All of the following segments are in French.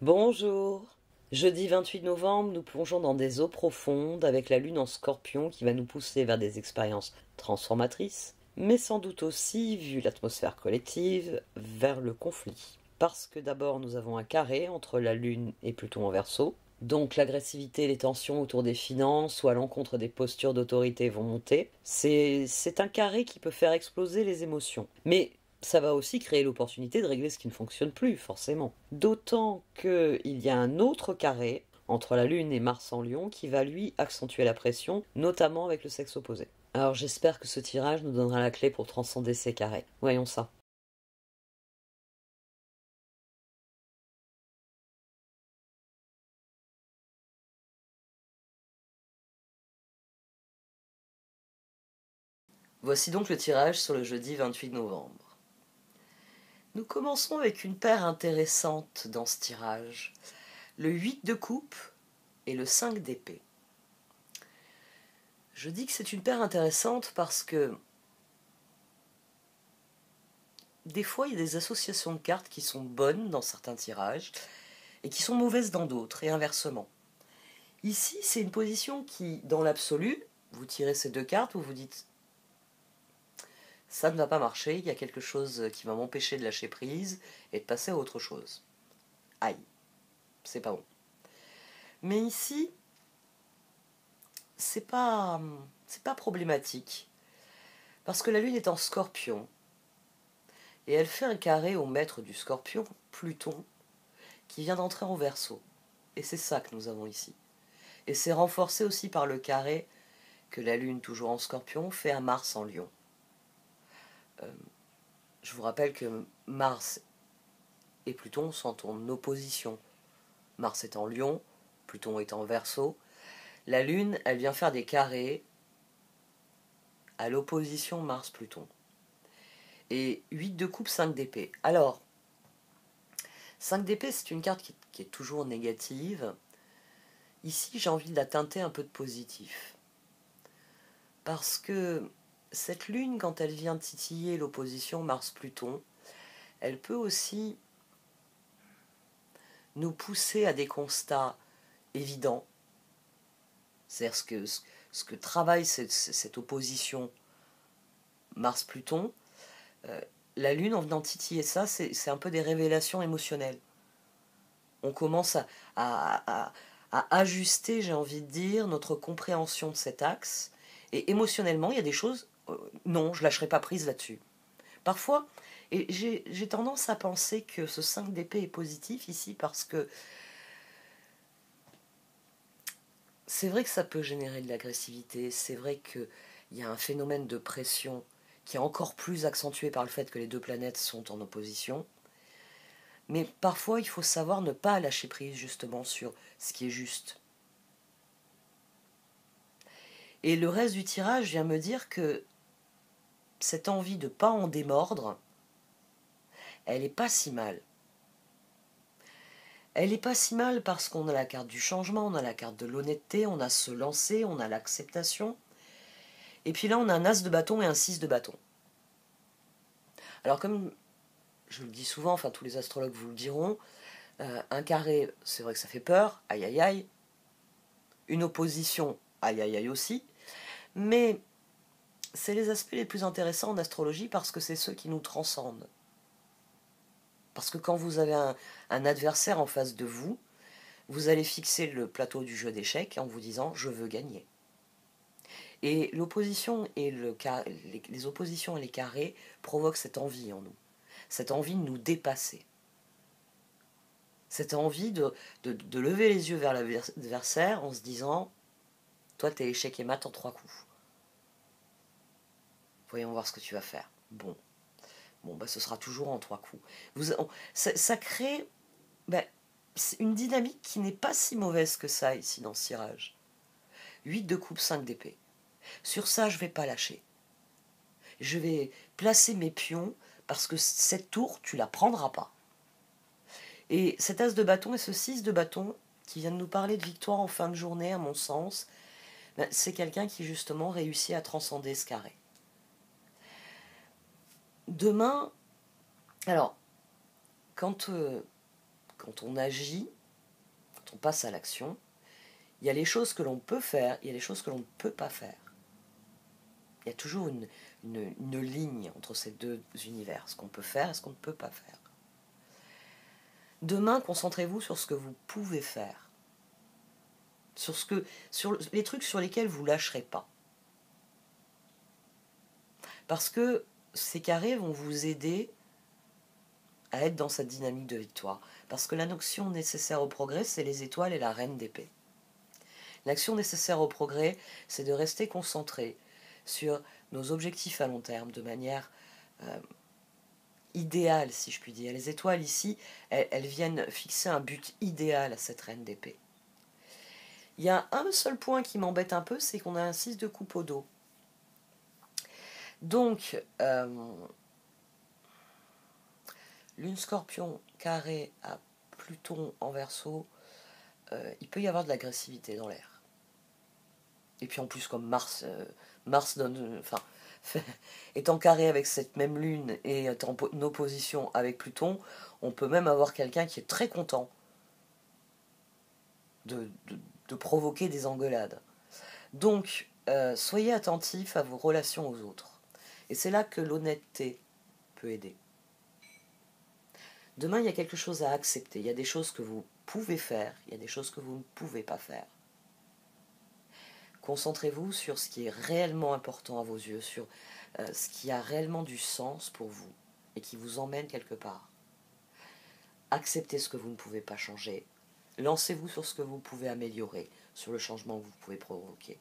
Bonjour. Jeudi 28 novembre, nous plongeons dans des eaux profondes avec la lune en scorpion qui va nous pousser vers des expériences transformatrices, mais sans doute aussi, vu l'atmosphère collective, vers le conflit. Parce que d'abord nous avons un carré entre la lune et Pluton en Verseau, donc l'agressivité et les tensions autour des finances ou à l'encontre des postures d'autorité vont monter. C'est un carré qui peut faire exploser les émotions. Mais ça va aussi créer l'opportunité de régler ce qui ne fonctionne plus, forcément. D'autant qu'il y a un autre carré entre la Lune et Mars en Lion qui va lui accentuer la pression, notamment avec le sexe opposé. Alors j'espère que ce tirage nous donnera la clé pour transcender ces carrés. Voyons ça. Voici donc le tirage sur le jeudi 28 novembre. Nous commençons avec une paire intéressante dans ce tirage. Le 8 de coupe et le 5 d'épée. Je dis que c'est une paire intéressante parce que des fois, il y a des associations de cartes qui sont bonnes dans certains tirages et qui sont mauvaises dans d'autres, et inversement. Ici, c'est une position qui, dans l'absolu, vous tirez ces deux cartes, vous vous dites ça ne va pas marcher, il y a quelque chose qui va m'empêcher de lâcher prise et de passer à autre chose. Aïe, c'est pas bon. Mais ici, c'est pas problématique, parce que la Lune est en Scorpion, et elle fait un carré au maître du Scorpion, Pluton, qui vient d'entrer en Verseau. Et c'est ça que nous avons ici. Et c'est renforcé aussi par le carré que la Lune, toujours en Scorpion, fait à Mars en Lion. Je vous rappelle que Mars et Pluton sont en opposition. Mars est en Lion, Pluton est en Verseau. La Lune, elle vient faire des carrés à l'opposition Mars-Pluton. Et 8 de coupe, 5 d'épée. Alors, 5 d'épée, c'est une carte qui est toujours négative. Ici, j'ai envie de la teinter un peu de positif. Parce que cette lune, quand elle vient titiller l'opposition Mars-Pluton, elle peut aussi nous pousser à des constats évidents. C'est-à-dire ce que travaille cette opposition Mars-Pluton, la lune, en venant titiller ça, c'est un peu des révélations émotionnelles. On commence à ajuster, j'ai envie de dire, notre compréhension de cet axe. Et émotionnellement, il y a des choses, non, je ne lâcherai pas prise là-dessus. Parfois, et j'ai tendance à penser que ce 5 d'épée est positif ici parce que c'est vrai que ça peut générer de l'agressivité, c'est vrai qu'il y a un phénomène de pression qui est encore plus accentué par le fait que les deux planètes sont en opposition. Mais parfois, il faut savoir ne pas lâcher prise justement sur ce qui est juste. Et le reste du tirage vient me dire que cette envie de ne pas en démordre, elle n'est pas si mal. Elle n'est pas si mal parce qu'on a la carte du changement, on a la carte de l'honnêteté, on a se lancer, on a l'acceptation. Et puis là, on a un as de bâton et un 6 de bâton. Alors comme je le dis souvent, enfin tous les astrologues vous le diront, un carré, c'est vrai que ça fait peur, aïe aïe aïe. Une opposition, aïe aïe aïe aussi. Mais c'est les aspects les plus intéressants en astrologie parce que c'est ceux qui nous transcendent. Parce que quand vous avez un adversaire en face de vous, vous allez fixer le plateau du jeu d'échecs en vous disant « je veux gagner ». Et l'opposition et les oppositions et les carrés provoquent cette envie en nous. Cette envie de nous dépasser. Cette envie de lever les yeux vers l'adversaire en se disant « toi, t'es échec et mat en 3 coups. Voyons voir ce que tu vas faire. » Bon. Bon, bah, ce sera toujours en 3 coups. Ça crée une dynamique qui n'est pas si mauvaise que ça ici dans ce tirage. 8 de coupe, 5 d'épée. Sur ça, je ne vais pas lâcher. Je vais placer mes pions parce que cette tour, tu la prendras pas. Et cet as de bâton et ce 6 de bâton qui vient de nous parler de victoire en fin de journée, à mon sens, c'est quelqu'un qui justement réussit à transcender ce carré. Demain, alors, quand quand on agit, quand on passe à l'action, il y a les choses que l'on peut faire, il y a les choses que l'on ne peut pas faire. Il y a toujours une ligne entre ces deux univers, ce qu'on peut faire et ce qu'on ne peut pas faire. Demain, concentrez-vous sur ce que vous pouvez faire, sur les trucs sur lesquels vous ne lâcherez pas. Parce que ces carrés vont vous aider à être dans cette dynamique de victoire. Parce que la notion nécessaire au progrès, c'est les étoiles et la reine d'épée. L'action nécessaire au progrès, c'est de rester concentré sur nos objectifs à long terme de manière idéale, si je puis dire. Les étoiles ici, elles viennent fixer un but idéal à cette reine d'épée. Il y a un seul point qui m'embête un peu, c'est qu'on a un 6 de coupe au dos. Donc, Lune Scorpion carré à Pluton en Verseau, il peut y avoir de l'agressivité dans l'air. Et puis en plus, comme Mars donne, étant carré avec cette même lune et étant en opposition avec Pluton, on peut même avoir quelqu'un qui est très content de provoquer des engueulades. Donc, soyez attentifs à vos relations aux autres. Et c'est là que l'honnêteté peut aider. Demain, il y a quelque chose à accepter. Il y a des choses que vous pouvez faire, il y a des choses que vous ne pouvez pas faire. Concentrez-vous sur ce qui est réellement important à vos yeux, sur ce qui a réellement du sens pour vous et qui vous emmène quelque part. Acceptez ce que vous ne pouvez pas changer. Lancez-vous sur ce que vous pouvez améliorer, sur le changement que vous pouvez provoquer.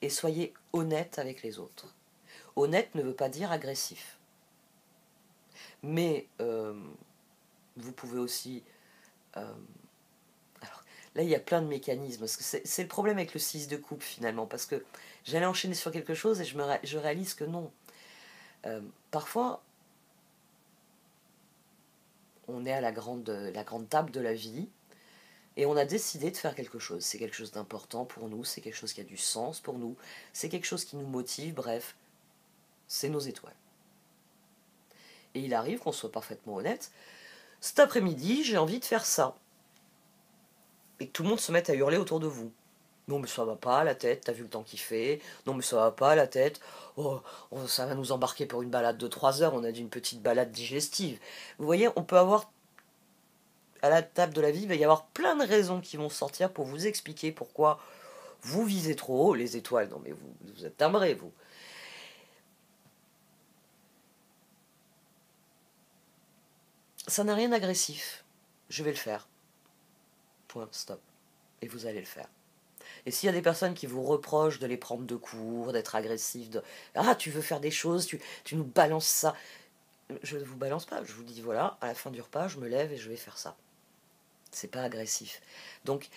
Et soyez honnête avec les autres. Honnête ne veut pas dire agressif. Mais vous pouvez aussi... là, il y a plein de mécanismes. C'est le problème avec le 6 de coupe, finalement. Parce que j'allais enchaîner sur quelque chose et je réalise que non. Parfois, on est à la grande table de la vie et on a décidé de faire quelque chose. C'est quelque chose d'important pour nous, c'est quelque chose qui a du sens pour nous, c'est quelque chose qui nous motive, bref, c'est nos étoiles. Et il arrive qu'on soit parfaitement honnête. Cet après-midi, j'ai envie de faire ça. Et que tout le monde se mette à hurler autour de vous. Non mais ça va pas la tête, t'as vu le temps qu'il fait. Non mais ça va pas la tête. Oh, ça va nous embarquer pour une balade de 3 heures, on a dit une petite balade digestive. Vous voyez, on peut avoir, à la table de la vie, il va y avoir plein de raisons qui vont sortir pour vous expliquer pourquoi vous visez trop haut, les étoiles. Non mais vous êtes timbrés, vous. Ça n'a rien d'agressif. Je vais le faire. Point, stop. Et vous allez le faire. Et s'il y a des personnes qui vous reprochent de les prendre de court, d'être agressifs, ah, tu veux faire des choses, tu nous balances ça. Je ne vous balance pas, je vous dis voilà, à la fin du repas, je me lève et je vais faire ça. C'est pas agressif. Donc,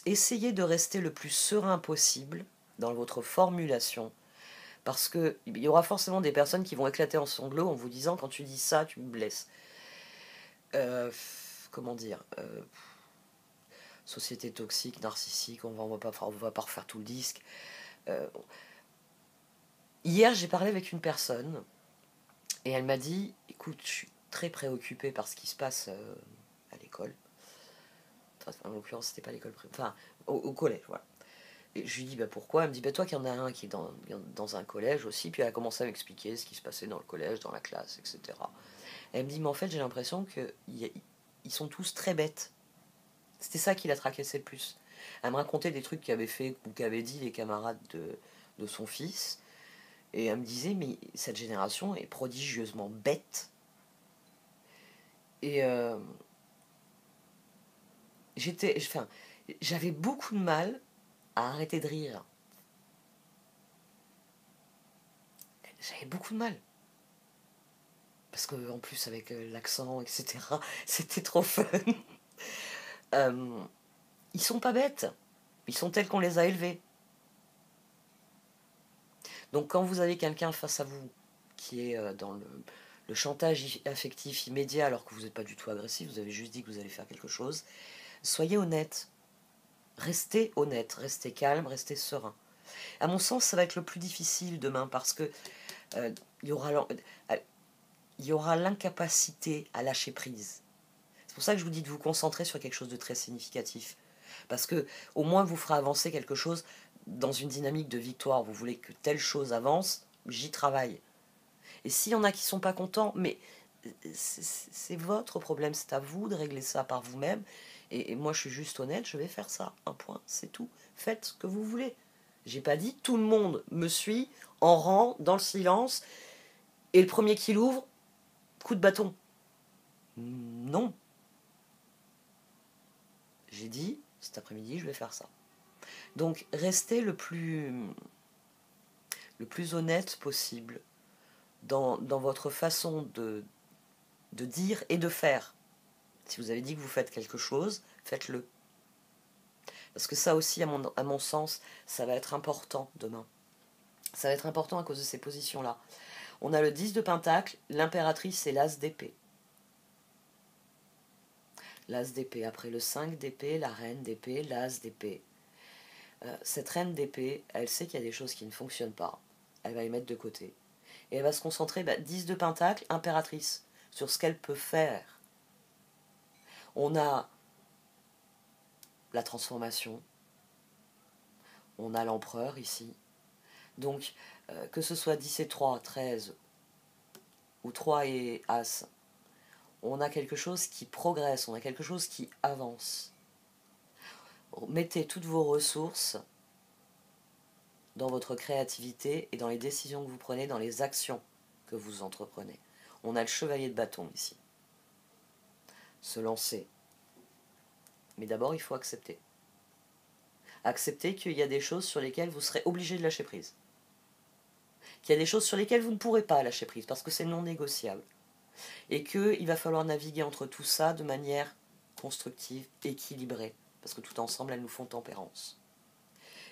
essayez de rester le plus serein possible dans votre formulation, parce qu'il y aura forcément des personnes qui vont éclater en sanglots en vous disant quand tu dis ça, tu me blesses. Comment dire société toxique, narcissique, on va pas refaire tout le disque. Hier, j'ai parlé avec une personne et elle m'a dit, écoute, je suis très préoccupée par ce qui se passe à l'école. Enfin, en l'occurrence, c'était pas l'école primaire, enfin, au collège, voilà. Et je lui dis, bah pourquoi? Elle me dit, bah toi, qu'il y en a un qui est dans un collège aussi. Puis elle a commencé à m'expliquer ce qui se passait dans le collège, dans la classe, etc. Et elle me dit, mais en fait, j'ai l'impression qu'ils sont tous très bêtes. C'était ça qui la tracassait le plus. Elle me racontait des trucs qu'avaient fait ou qu'avaient dit les camarades de son fils. Et elle me disait, mais cette génération est prodigieusement bête. Et j'avais beaucoup de mal à arrêter de rire. J'avais beaucoup de mal. Parce que en plus, avec l'accent, etc., c'était trop fun. Ils sont pas bêtes. Ils sont tels qu'on les a élevés. Donc quand vous avez quelqu'un face à vous qui est dans le chantage affectif immédiat alors que vous n'êtes pas du tout agressif, vous avez juste dit que vous allez faire quelque chose, soyez honnête. Restez honnête, restez calme, restez serein. À mon sens, ça va être le plus difficile demain parce que il y aura l'incapacité à lâcher prise. C'est pour ça que je vous dis de vous concentrer sur quelque chose de très significatif. Parce que au moins vous ferez avancer quelque chose dans une dynamique de victoire. Vous voulez que telle chose avance, j'y travaille. Et s'il y en a qui ne sont pas contents, mais c'est votre problème, c'est à vous de régler ça par vous-même. Et moi je suis juste honnête, je vais faire ça. Un point, c'est tout. Faites ce que vous voulez. J'ai pas dit tout le monde me suit en rang, dans le silence, et le premier qui l'ouvre, coup de bâton. Non. J'ai dit, cet après-midi, je vais faire ça. Donc, restez le plus honnête possible dans votre façon de dire et de faire. Si vous avez dit que vous faites quelque chose, faites-le. Parce que ça aussi, à mon sens, ça va être important demain. Ça va être important à cause de ces positions-là. On a le 10 de Pentacle, l'impératrice et l'As d'épée. L'As d'épée, après le 5 d'épée, la reine d'épée, l'As d'épée. Cette reine d'épée, elle sait qu'il y a des choses qui ne fonctionnent pas. Elle va les mettre de côté. Et elle va se concentrer, 10 de Pentacle, impératrice, sur ce qu'elle peut faire. On a la transformation. On a l'empereur ici. Donc, que ce soit 10 et 3, 13, ou 3 et As, on a quelque chose qui progresse, on a quelque chose qui avance. Mettez toutes vos ressources dans votre créativité et dans les décisions que vous prenez, dans les actions que vous entreprenez. On a le chevalier de bâton ici. Se lancer. Mais d'abord, il faut accepter. Accepter qu'il y a des choses sur lesquelles vous serez obligé de lâcher prise. Qu'il y a des choses sur lesquelles vous ne pourrez pas lâcher prise parce que c'est non négociable. Et qu'il va falloir naviguer entre tout ça de manière constructive, équilibrée. Parce que tout ensemble, elles nous font tempérance.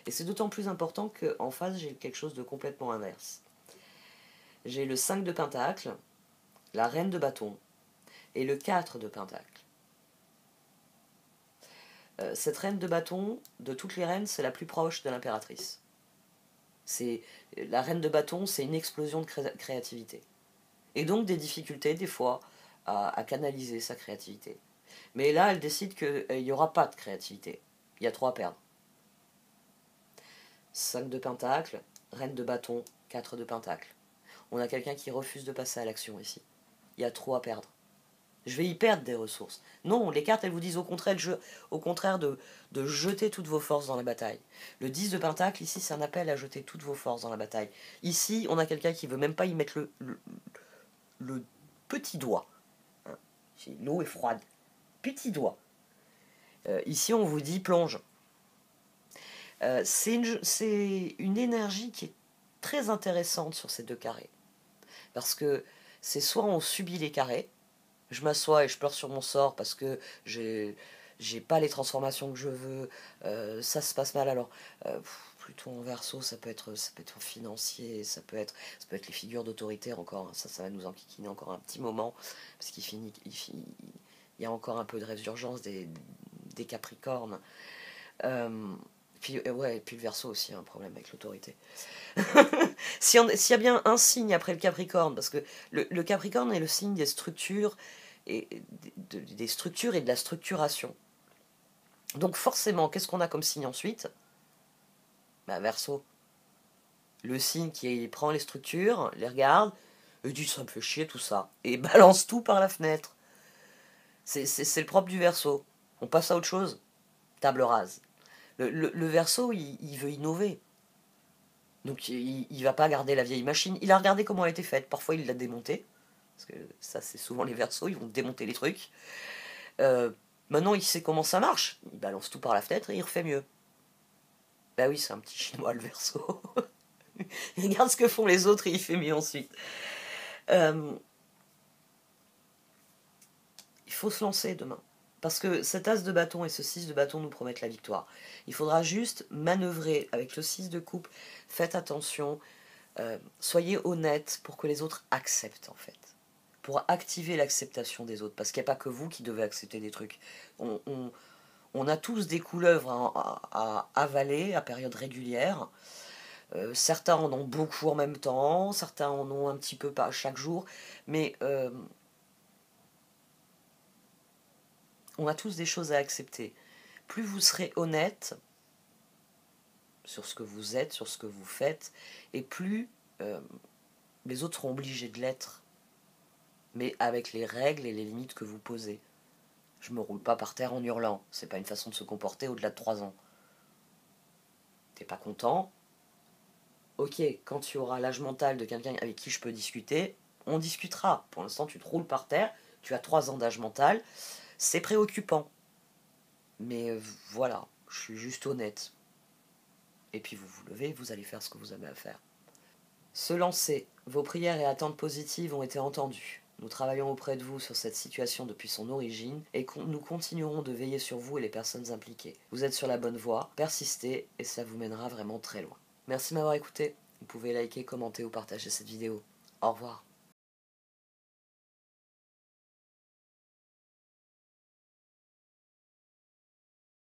Et c'est d'autant plus important qu'en face, j'ai quelque chose de complètement inverse. J'ai le 5 de Pentacle, la reine de bâton, et le 4 de Pentacle. Cette reine de bâton, de toutes les reines, c'est la plus proche de l'impératrice. La reine de bâton, c'est une explosion de créativité. Et donc des difficultés, des fois, à canaliser sa créativité. Mais là, elle décide qu'il n'y aura pas de créativité. Il y a 3 à perdre. 5 de Pentacle, reine de bâton, 4 de Pentacle. On a quelqu'un qui refuse de passer à l'action ici. Il y a trop à perdre. Je vais y perdre des ressources. Non, les cartes, elles vous disent au contraire de jeter toutes vos forces dans la bataille. Le 10 de Pentacle, ici, c'est un appel à jeter toutes vos forces dans la bataille. Ici, on a quelqu'un qui veut même pas y mettre le petit doigt. Hein. L'eau est froide. Petit doigt. Ici, on vous dit plonge. C'est une énergie qui est très intéressante sur ces 2 carrés. Parce que c'est soit on subit les carrés, je m'assois et je pleure sur mon sort parce que j'ai pas les transformations que je veux, ça se passe mal. Alors, plutôt en verso, ça peut être financier, ça peut être les figures d'autorité encore, ça va nous enquiquiner encore un petit moment, parce il y a encore un peu de résurgence des Capricornes. Puis le Verseau aussi a un problème avec l'autorité. S'il y a bien un signe après le Capricorne, parce que le Capricorne est le signe des structures et des structures et de la structuration. Donc forcément, qu'est-ce qu'on a comme signe ensuite ? Verseau. Le signe qui prend les structures, les regarde, et dit ça me fait chier tout ça, et balance tout par la fenêtre. C'est le propre du Verseau. On passe à autre chose. Table rase. Le Verseau, il veut innover. Donc il va pas garder la vieille machine. Il a regardé comment elle était faite. Parfois il l'a démontée. Parce que ça c'est souvent les Verseaux, ils vont démonter les trucs. Maintenant il sait comment ça marche. Il balance tout par la fenêtre et il refait mieux. Bah oui, c'est un petit chinois le Verseau. Il regarde ce que font les autres et il fait mieux ensuite. Il faut se lancer demain. Parce que cet as de bâton et ce 6 de bâton nous promettent la victoire. Il faudra juste manœuvrer avec le 6 de coupe. Faites attention. Soyez honnête pour que les autres acceptent, en fait. Pour activer l'acceptation des autres. Parce qu'il n'y a pas que vous qui devez accepter des trucs. On a tous des couleuvres à avaler à période régulière. Certains en ont beaucoup en même temps. Certains en ont un petit peu pas chaque jour. Mais On a tous des choses à accepter. Plus vous serez honnête sur ce que vous êtes, sur ce que vous faites, et plus les autres seront obligés de l'être, mais avec les règles et les limites que vous posez. Je me roule pas par terre en hurlant, c'est pas une façon de se comporter au-delà de 3 ans. T'es pas content? Ok, quand tu auras l'âge mental de quelqu'un avec qui je peux discuter, on discutera. Pour l'instant, tu te roules par terre, tu as 3 ans d'âge mental, c'est préoccupant. Mais voilà, je suis juste honnête. Et puis vous vous levez, vous allez faire ce que vous avez à faire. Se lancer. Vos prières et attentes positives ont été entendues. Nous travaillons auprès de vous sur cette situation depuis son origine et nous continuerons de veiller sur vous et les personnes impliquées. Vous êtes sur la bonne voie, persistez et ça vous mènera vraiment très loin. Merci de m'avoir écouté. Vous pouvez liker, commenter ou partager cette vidéo. Au revoir.